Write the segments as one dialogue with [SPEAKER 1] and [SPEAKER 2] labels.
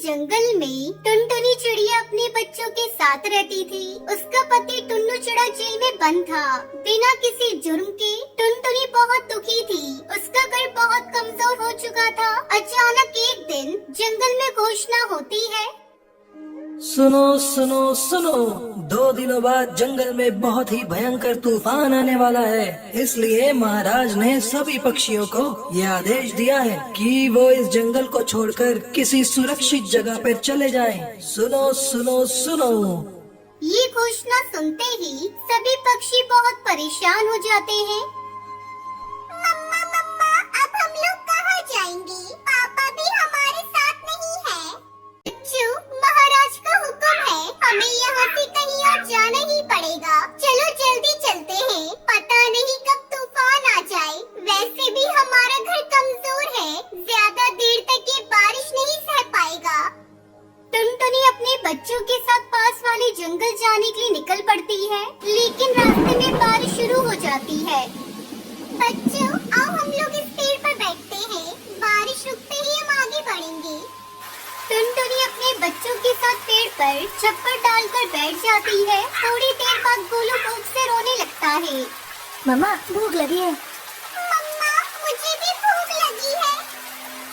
[SPEAKER 1] जंगल में टुनटुनी चिड़िया अपने बच्चों के साथ रहती थी। उसका पति टुन्नू चिड़ा जेल में बंद था बिना किसी जुर्म के। टुनटुनी बहुत दुखी थी, उसका घर बहुत कमजोर हो चुका था। अचानक एक दिन जंगल में घोषणा होती है,
[SPEAKER 2] सुनो सुनो सुनो, 2 दिनों बाद जंगल में बहुत ही भयंकर तूफान आने वाला है। इसलिए महाराज ने सभी पक्षियों को यह आदेश दिया है कि वो इस जंगल को छोड़कर किसी सुरक्षित जगह पर चले जाएं। सुनो सुनो सुनो।
[SPEAKER 1] ये घोषणा सुनते ही सभी पक्षी बहुत परेशान हो जाते हैं। मम्मा मम्मा, अब हम लोग कहाँ जाएंगे? पापा भी हमारे साथ नहीं है। बच्चों, महाराज का हुक्म है, हमें यहाँ से कहीं और जाना ही पड़ेगा। चलो जल्दी चलते हैं, पता नहीं कब तूफान आ जाए। वैसे भी हमारा घर कमजोर है, ज्यादा देर तक ये बारिश नहीं सह पाएगा। टुनटुनी अपने बच्चों के साथ पास वाले जंगल जाने के लिए निकल पड़ती है, लेकिन रास्ते में बारिश शुरू हो जाती है। बच्चों, आओ हम लोग इस पेड़ पर बैठते हैं, बारिश रुकते ही हम आगे बढ़ेंगे। टुनटुनी अपने बच्चों के साथ पेड़ पर छप्पर डालकर बैठ जाती है। थोड़ी देर बाद गोलू भूख से रोने लगता है।
[SPEAKER 3] मम्मा, भूख लगी है।
[SPEAKER 1] मम्मा, मुझे भी भूख लगी है।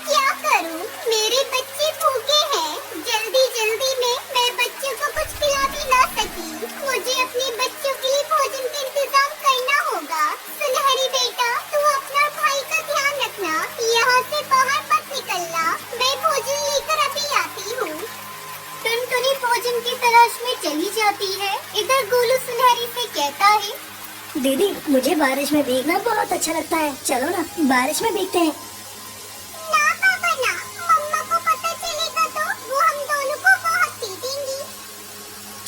[SPEAKER 1] क्या करूं? मेरे बच्चे भूखे हैं। जल्दी जल्दी में मैं बच्चों को कुछ खिला भी ना सकी। मुझे अपने बच्चों के लिए भोजन का इंतजाम करना होगा। सुनहरी बेटा, तू अपना भाई का ध्यान रखना, यहाँ से बाहर मत निकलना। मैं भोजन लेकर अभी आती हूँ। टुनटुनी भोजन की तलाश में चली जाती है। इधर गोलू सुनहरी से कहता है,
[SPEAKER 3] दीदी, मुझे बारिश में भीगना बहुत अच्छा लगता है। चलो ना, बारिश में भीगते हैं।
[SPEAKER 1] ना पापा ना, मम्मा को पता चलेगा तो वो हम दोनों को बहुत पीटेंगी।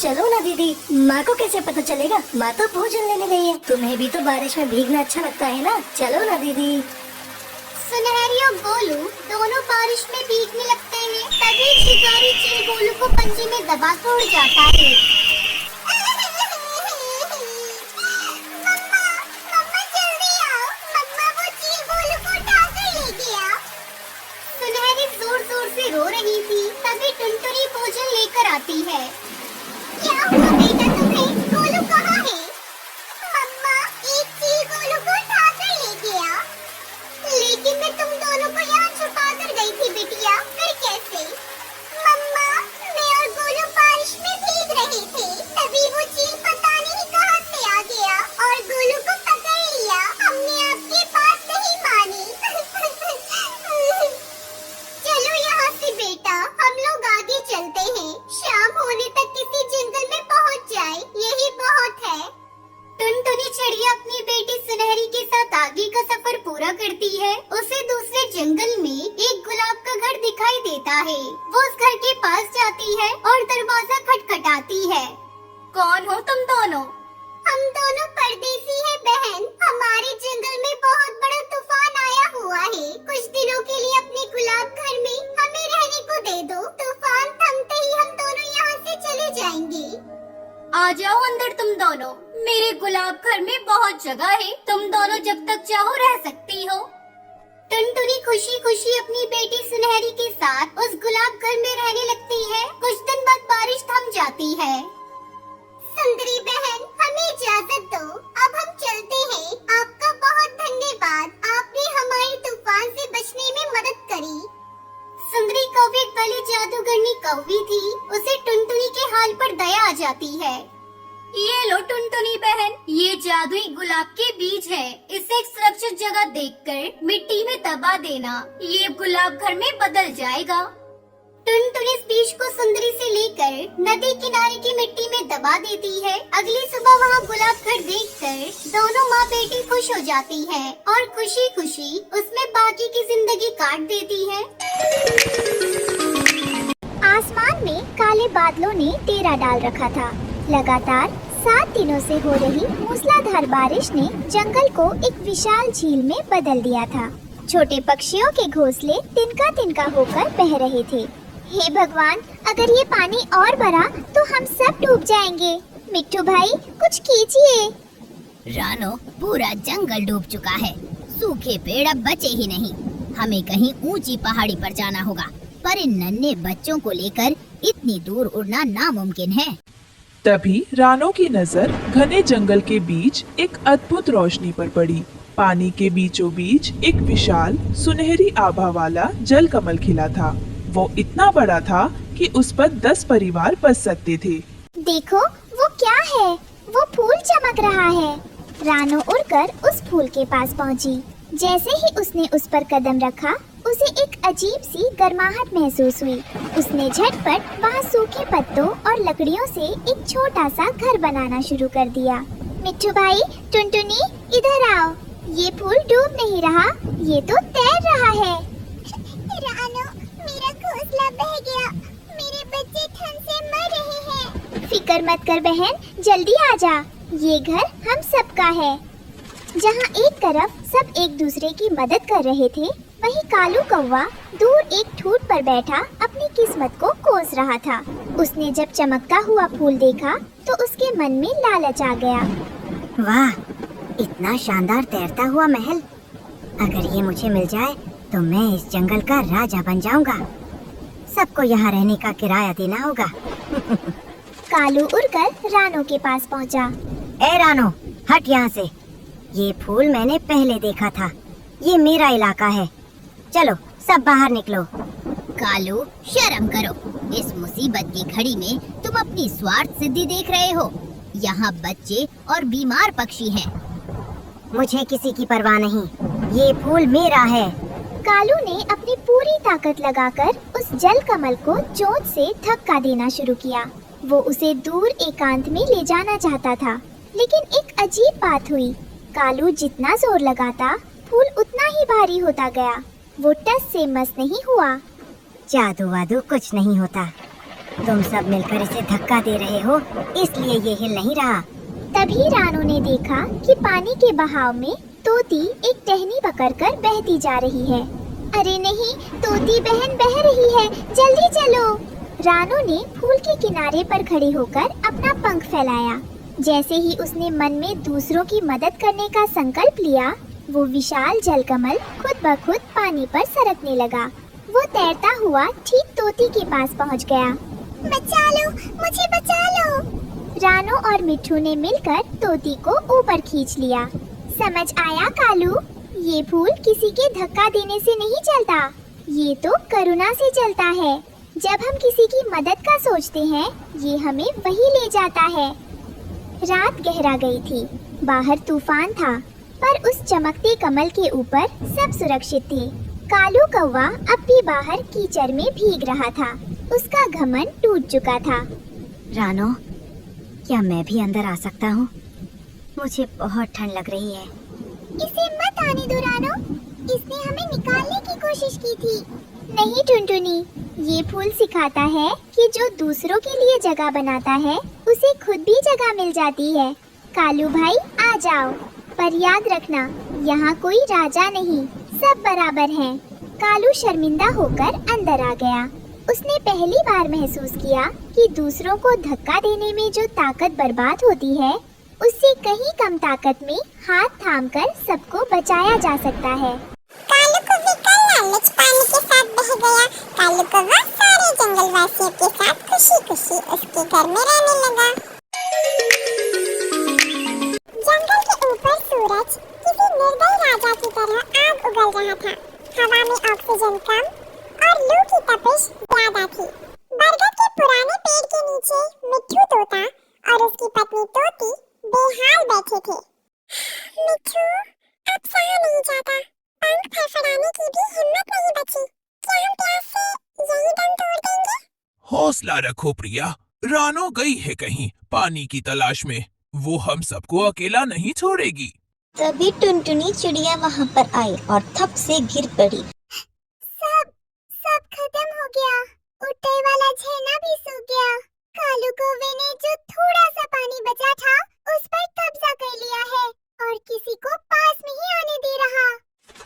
[SPEAKER 3] चलो ना दीदी, माँ को कैसे पता चलेगा? माँ तो भोजन लेने गई है। तुम्हें भी तो बारिश में भीगना अच्छा लगता है ना? चलो ना दीदी।
[SPEAKER 1] सुनहरी और गोलू दोनों बारिश में भीगने लगते हैं। तभी शिकारी चील गोलू को पंजे में दबा के उड़ जाता है। मम्मा, मम्मा जल्दी आओ, मम्मा वो चील गोलू को उठा कर ले गया। सुनहरी जोर जोर से रो रही थी। तभी टुनटुनी भोजन लेकर आती है। क्या हुआ बेटा तुम्हें? गोलू कहाँ है? मम्मा, एक चील गोलू को उठा कर ले गया। लेकिन मैं तुम दोनों को यहाँ छुपा कर गई थी बिटिया, फिर कैसे? मम्मा, मैं और गोलू बारिश में भीग रहे थे, तभी वो चील पता नहीं कहाँ से आ गया और गोलू को पकड़ लिया। हमने आपकी बात नहीं मानी। चलो यहाँ से बेटा, हम लोग आगे चलते हैं। शाम होने तक किसी जंगल में पहुँच जाए, यही बहुत है। टुनटुनी चिड़िया अपनी बेटी सुनहरी के साथ आगे का सफर पूरा करती है। उसे दूसरे जंगल में एक गुलाब का घर दिखाई देता है। वो उस घर के पास जाती है और दरवाजा खटखटाती है। कौन हो तुम दोनों? हम दोनों परदेसी हैं बहन। हमारे जंगल में बहुत बड़ा तूफान आया हुआ है। कुछ दिनों के लिए अपने गुलाब घर में हमें रहने को दे दो। तूफान थमते ही हम दोनों यहाँ से चले जाएंगे। आ जाओ अंदर तुम दोनों, मेरे गुलाब घर में बहुत जगह है। तुम दोनों जब तक चाहो रह सकती हो। टुनटुनी खुशी खुशी अपनी बेटी सुनहरी के साथ उस गुलाब घर में रहने लगती है। कुछ दिन बाद बारिश थम जाती है। सुंदरी बहन, हमें इजाजत दो, अब हम चलते हैं। आपका बहुत धन्यवाद, आपने हमारे तूफान से बचने में मदद करी। सुंदरी कौवी एक भली जादूगरनी कौवी थी। उसे टुनटुनी के हाल पर दया आ जाती है। ये लो टुनटुनी बहन, ये जादुई गुलाब के बीज है। इसे एक सुरक्षित जगह देखकर मिट्टी में दबा देना, ये गुलाब घर में बदल जाएगा। टुनटुनी इस बीज को सुंदरी से लेकर नदी किनारे की मिट्टी में दबा देती है। अगली सुबह वहाँ गुलाब घर देखकर दोनों माँ बेटी खुश हो जाती है और खुशी खुशी उसमें बाकी की जिंदगी काट देती है।
[SPEAKER 4] आसमान में काले बादलों ने डेरा डाल रखा था। लगातार 7 दिनों से हो रही मूसलाधार बारिश ने जंगल को एक विशाल झील में बदल दिया था। छोटे पक्षियों के घोंसले तिनका तिनका होकर बह रहे थे। हे भगवान, अगर ये पानी और बढ़ा तो हम सब डूब जाएंगे। मिट्टू भाई, कुछ कीजिए।
[SPEAKER 5] रानो, पूरा जंगल डूब चुका है। सूखे पेड़ अब बचे ही नहीं। हमें कहीं ऊंची पहाड़ी पर जाना होगा। पर इन नन्हे बच्चों को लेकर इतनी दूर उड़ना नामुमकिन है।
[SPEAKER 6] तभी रानो की नजर घने जंगल के बीच एक अद्भुत रोशनी पर पड़ी। पानी के बीचों बीच एक विशाल सुनहरी आभा वाला जल कमल खिला था। वो इतना बड़ा था कि उस पर 10 परिवार बस सकते थे।
[SPEAKER 4] देखो वो क्या है, वो फूल चमक रहा है। रानो उड़कर उस फूल के पास पहुंची। जैसे ही उसने उस पर कदम रखा, उसे एक अजीब सी गर्माहट महसूस हुई। उसने झटपट वहाँ सूखे पत्तों और लकड़ियों से एक छोटा सा घर बनाना शुरू कर दिया। मिट्ठू भाई, टुनटुनी, इधर आओ। ये फूल डूब नहीं रहा, ये तो तैर रहा है।
[SPEAKER 1] रानो, मेरा घोंसला बह गया। मेरे बच्चे ठंड से मर रहे हैं।
[SPEAKER 4] फिक्र मत कर बहन, जल्दी आ जा। ये घर हम सबका है। जहाँ एक तरफ सब एक दूसरे की मदद कर रहे थे, वहीं कालू कौवा दूर एक ठूठ पर बैठा अपनी किस्मत को कोस रहा था। उसने जब चमकता हुआ फूल देखा तो उसके मन में लालच आ गया।
[SPEAKER 3] वाह, इतना शानदार तैरता हुआ महल! अगर ये मुझे मिल जाए तो मैं इस जंगल का राजा बन जाऊंगा। सबको यहाँ रहने का किराया देना होगा।
[SPEAKER 4] कालू उड़कर रानो के पास पहुँचा।
[SPEAKER 3] ए रानो, हट यहाँ से। ये फूल मैंने पहले देखा था। ये मेरा इलाका है। चलो सब बाहर निकलो।
[SPEAKER 5] कालू, शर्म करो। इस मुसीबत की घड़ी में तुम अपनी स्वार्थ सिद्धि देख रहे हो। यहाँ बच्चे और बीमार पक्षी हैं।
[SPEAKER 3] मुझे किसी की परवाह नहीं, ये फूल मेरा है।
[SPEAKER 4] कालू ने अपनी पूरी ताकत लगाकर उस जल कमल को चोंच से धक्का देना शुरू किया। वो उसे दूर एकांत में ले जाना चाहता था, लेकिन एक अजीब बात हुई। कालू जितना जोर लगाता, फूल उतना ही भारी होता गया। वो टस से मस नहीं हुआ।
[SPEAKER 3] जादू वादू कुछ नहीं होता। तुम सब मिलकर इसे धक्का दे रहे हो, इसलिए ये हिल नहीं रहा।
[SPEAKER 4] तभी रानो ने देखा कि पानी के बहाव में तोती एक टहनी पकड़कर बहती जा रही है। अरे नहीं, तोती बहन बह रही है, जल्दी चलो। रानो ने फूल के किनारे पर खड़ी होकर अपना पंख फैलाया। जैसे ही उसने मन में दूसरों की मदद करने का संकल्प लिया, वो विशाल जलकमल खुद ब खुद पानी पर सरकने लगा। वो तैरता हुआ ठीक तोती के पास पहुंच गया।
[SPEAKER 1] बचा लो, मुझे बचा लो।
[SPEAKER 4] रानो और मिट्ठू ने मिलकर तोती को ऊपर खींच लिया। समझ आया कालू, ये फूल किसी के धक्का देने से नहीं चलता, ये तो करुणा से चलता है। जब हम किसी की मदद का सोचते हैं, ये हमें वही ले जाता है। रात गहरा गई थी, बाहर तूफान था, पर उस चमकते कमल के ऊपर सब सुरक्षित थे। कालू कौवा अब भी बाहर कीचड़ में भीग रहा था। उसका घमंड टूट चुका था।
[SPEAKER 3] रानो, क्या मैं भी अंदर आ सकता हूँ? मुझे बहुत ठंड लग रही है।
[SPEAKER 1] इसे मत आने दो रानो, इसने हमें निकालने की कोशिश की थी।
[SPEAKER 4] नहीं टुनटुनी, ये फूल सिखाता है कि जो दूसरों के लिए जगह बनाता है, उसे खुद भी जगह मिल जाती है। कालू भाई आ जाओ, पर याद रखना, यहाँ कोई राजा नहीं, सब बराबर हैं। कालू शर्मिंदा होकर अंदर आ गया। उसने पहली बार महसूस किया कि दूसरों को धक्का देने में जो ताकत बर्बाद होती है, उससे कहीं कम ताकत में हाथ थामकर सबको बचाया जा सकता है।
[SPEAKER 1] कालू को भी कल लालच पानी के साथ बह गया। कालू कौवा सारे जंगल वासियों के साथ खुशी खुशी उसके घर में रहने लगा। जंगल के ऊपर सूरज किसी निर्दयी राजा की तरह आग उगल रहा था। हवा में ऑक्सीजन कम और लू की तपिश ज्यादा थी। बरगद के पुराने पेड़ के नीचे मिट्ठू तोता और उसकी पत्नी तोती बेहाल बैठे थे। मिट्ठू, अब सहा नहीं जाता, पंख फड़फड़ाने की भी हिम्मत नहीं बची। क्या हम प्यास से यही दम तोड़ देंगे?
[SPEAKER 7] हौसला रखो प्रिया, रानो गई है कहीं पानी की तलाश में। वो हम सबको अकेला नहीं छोड़ेगी।
[SPEAKER 3] तभी टुनटुनी चिड़िया वहाँ पर आई और थप से गिर पड़ी।
[SPEAKER 1] सब खत्म हो गया। उठने वाला झरना भी सूख गया। कालू कौवे ने जो थोड़ा सा पानी बचा था, उस पर कब्जा कर लिया है और किसी को पास नहीं आने दे रहा।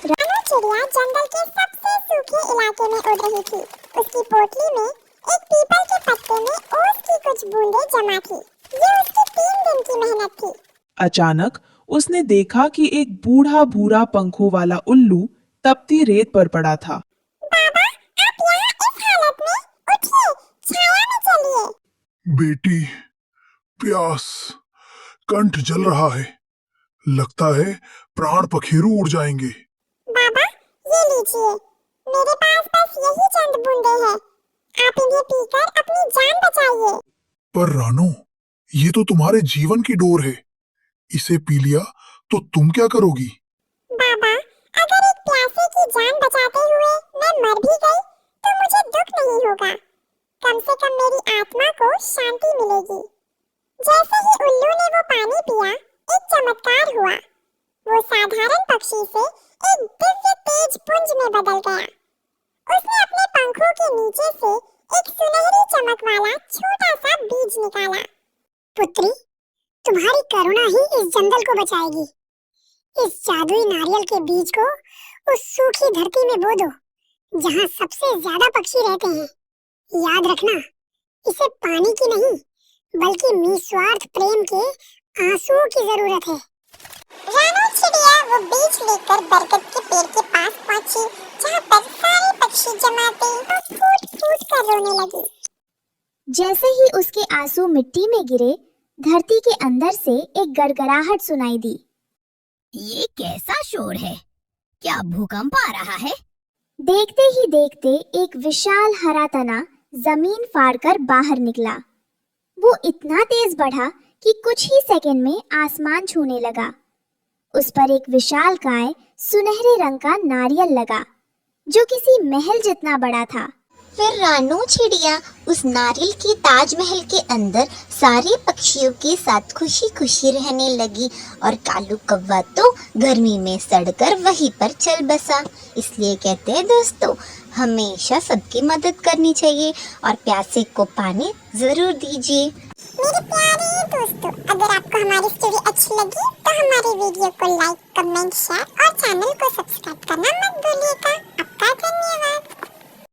[SPEAKER 1] रानो चिड़िया जंगल के सबसे सूखे इलाके में उड़ रही थी। उसकी पोटली में एक पीपल के पत्ते में ओस की कुछ बूंदें जमा थी। ये उसकी 3 दिन की मेहनत थी।
[SPEAKER 6] अचानक उसने देखा कि एक बूढ़ा भूरा पंखों वाला उल्लू तपती रेत पर पड़ा था।
[SPEAKER 1] बाबा, आप यहाँ इस
[SPEAKER 8] बेटी, प्यास, कंठ जल रहा है। लगता है प्राण पखेरु उड़ जाएंगे।
[SPEAKER 1] बाबा, ये लीजिए, मेरे पास बस यही चंद बूंदे हैं। आप इन्हें पीकर अपनी जान बचाइए।
[SPEAKER 8] पर रानो, ये तो तुम्हारे जीवन की डोर है। इसे पी लिया तो तुम क्या करोगी?
[SPEAKER 1] बाबा, अगर एक प्यासे की जान बचाते हुए मैं मर भी गई तो मुझे दुख नहीं होगा। कम से कम मेरी आत्मा को शांति मिलेगी। जैसे ही उल्लू ने वो पानी पिया, एक चमत्कार हुआ। वो साधारण पक्षी से एक दिव्य तेज पुंज में बदल गया। उसने अपने पंखों के नीचे से एक सुनहरी चमक वाला छोटा सा बीज निकाला। पुत्री, तुम्हारी करुणा ही इस जंगल को बचाएगी। इस जादुई नारियल के बीज को उस सूखी धरती में बो दो, जहाँ सबसे ज्यादा पक्षी रहते हैं। याद रखना, इसे पानी की नहीं, बल्कि निस्वार्थ प्रेम के आंसुओं की जरूरत है। रानो चिड़िया वो बीज लेकर बरगद के पेड़ के पास पहुंची, जहाँ पर सारे पक्षी जमा थे और फूट फूट कर रोने लगी।
[SPEAKER 4] जैसे ही उसके आंसू मिट्टी में गिरे, धरती के अंदर से एक गड़गड़ाहट सुनाई दी।
[SPEAKER 5] ये कैसा शोर है? क्या भूकंप आ रहा है?
[SPEAKER 4] देखते ही देखते एक विशाल हरा तना जमीन फाड़कर बाहर निकला। वो इतना तेज बढ़ा कि कुछ ही सेकंड में आसमान छूने लगा। उस पर एक विशाल काय सुनहरे रंग का नारियल लगा, जो किसी महल जितना बड़ा था।
[SPEAKER 1] फिर रानो चिड़िया उस नारियल के ताजमहल के अंदर सारे पक्षियों के साथ खुशी खुशी रहने लगी और कालू कौवा तो गर्मी में सड़कर वहीं पर चल बसा। इसलिए कहते हैं दोस्तों, हमेशा सबकी मदद करनी चाहिए और प्यासे को पानी जरूर दीजिए। मेरे प्यारे दोस्तों, अगर आपको हमारी स्टोरी अच्छी लगी तो हमारे वीडियो को लाइक, कमेंट, शेयर और चैनल को सब्सक्राइब करना मत भूलिएगा। आपका धन्यवाद।